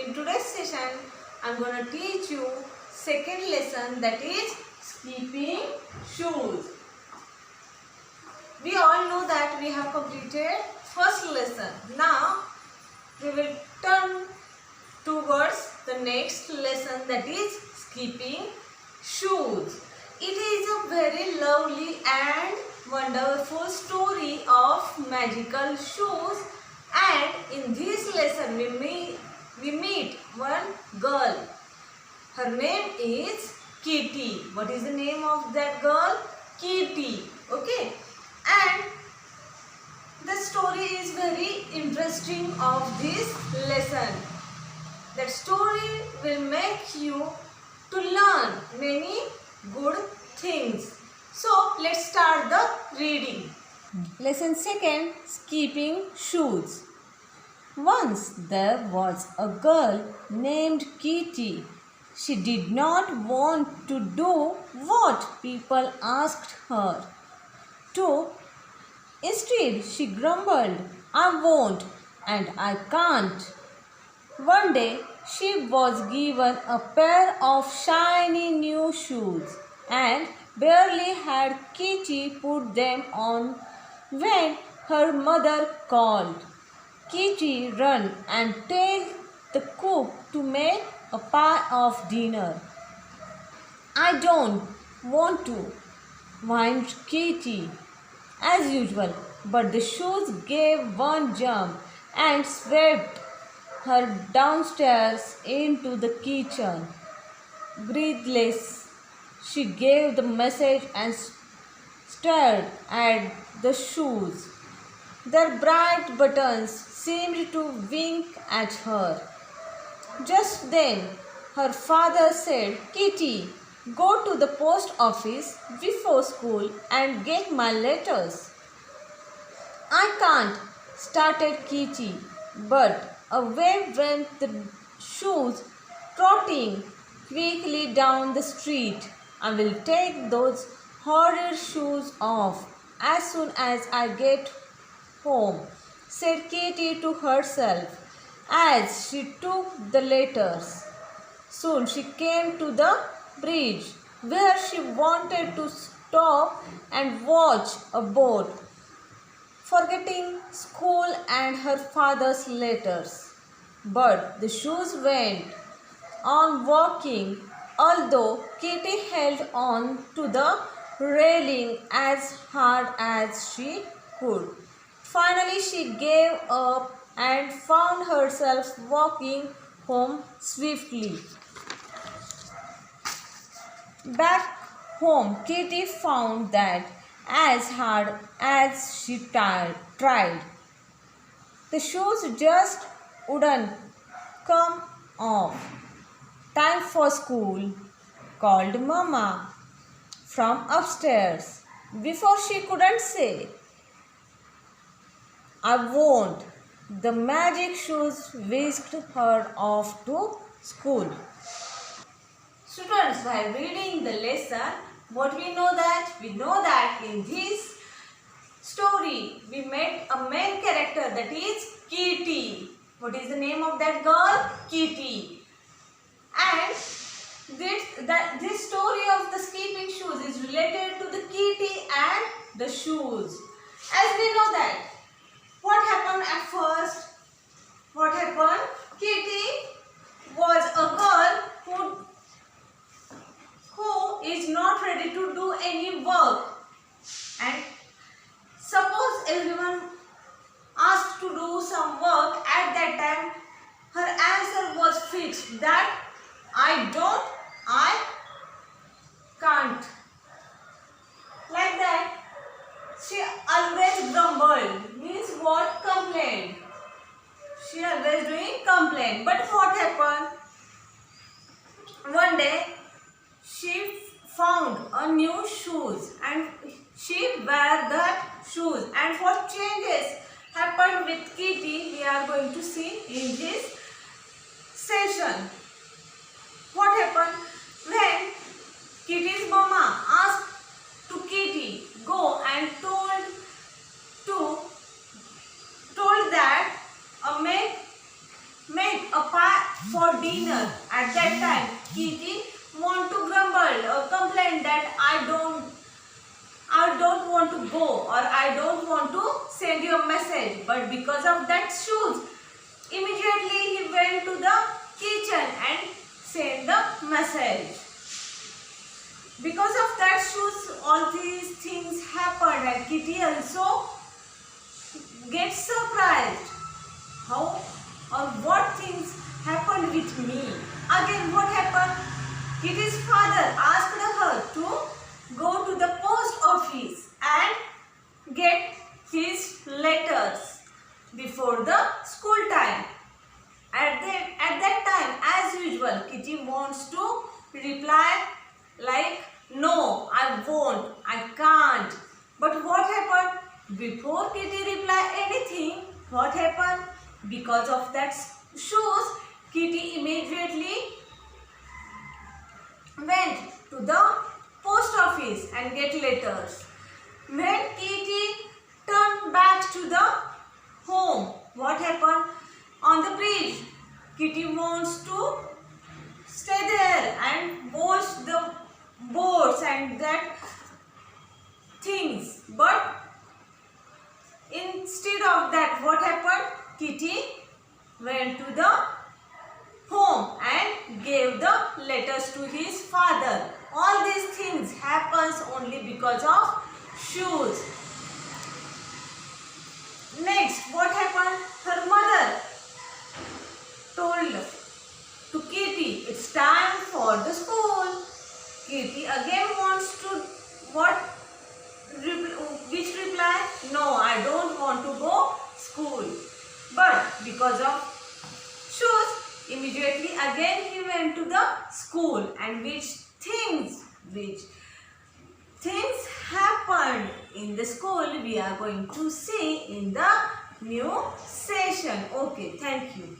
in today's session I'm going to teach you second lesson, that is skipping shoes. We all know that we have completed first lesson. Now we will turn towards the next lesson, that is skipping shoes. It is a very lovely and wonderful story of magical shoes, and in this lesson we meet one girl. Her name is Kitty. What is the name of that girl? Kitty. Okay. And the story is very interesting of this lesson. That story will make you to learn many good things. So let's start the reading. Lesson second, skipping shoes. Once there was a girl named Kitty. She did not want to do what people asked her to. Instead, she grumbled, "I won't and I can't." One day, she was given a pair of shiny new shoes and barely had Kitty put them on when her mother called. "Kitty, run and tell the cook to make a pie of dinner." "I don't want to," whined Kitty, as usual, but the shoes gave one jump and swept her downstairs into the kitchen. Breathless, she gave the message and stared at the shoes. Their bright buttons seemed to wink at her. Just then, her father said, "Kitty, go to the post office before school and get my letters." "I can't," started Kitty, but away went the shoes, trotting quickly down the street. "I will take those horrid shoes off as soon as I get home," said Kitty to herself as she took the letters. Soon she came to the bridge where she wanted to stop and watch a boat, forgetting school and her father's letters. But the shoes went on walking, although Kitty held on to the railing as hard as she could. Finally, she gave up and found herself walking home swiftly. Back home, Kitty found that as hard as she tried, the shoes just wouldn't come off. "Time for school," called Mama from upstairs. Before she couldn't say, "I won't," the magic shoes whisked her off to school. Students, while reading the lesson, what we know that in this story we met a main character, that is Kitty. What is the name of that girl? Kitty. And this story of the skipping shoes is related to the Kitty and the shoes. As we know that, what happened at first? What happened? Kitty was a girl who is not ready to do any work, and suppose everyone asked to do some work, at that time her answer was fixed, that "I don't, I can't." Like that, she always grumbled, means what? Complained. She always doing complaint. But what happened? One day she found a new shoes and she wear that shoes, and what changes happened with Kitty we are going to see in this session. What happened when Kitty's mama asked to Kitty, go and told that make a pie for dinner. At that time, Kitty want to grumble or complain that I don't want to go, or I don't want to send you a message. But because of that shoes, immediately he went to the kitchen and sent the message. Because of that shoes, all these things happened, and Kitty also gets surprised. How or what things happened with me? Again, what happened? Kitty's father asked her to go to the post office and get his letters before the school time. At that time, as usual, Kitty wants to reply like, no, I won't, I can't. But what happened? Before Kitty reply anything, what happened? Because of that shoes, Kitty immediately went to the post office and get letters. When Kitty turned back to the home, what happened? On the bridge, Kitty wants to stay there and watch the boats and that things. But instead of that, what happened? Kitty went to the home and gave the letters to his father. All these things happens only because of shoes. Next, what happened? Her mother told to Kitty, it's time for the school. Kitty again wants to which reply? No, I don't want to go school. But because of shoes, immediately again he went to the school, and which things happened in the school we are going to see in the new session. Okay, thank you.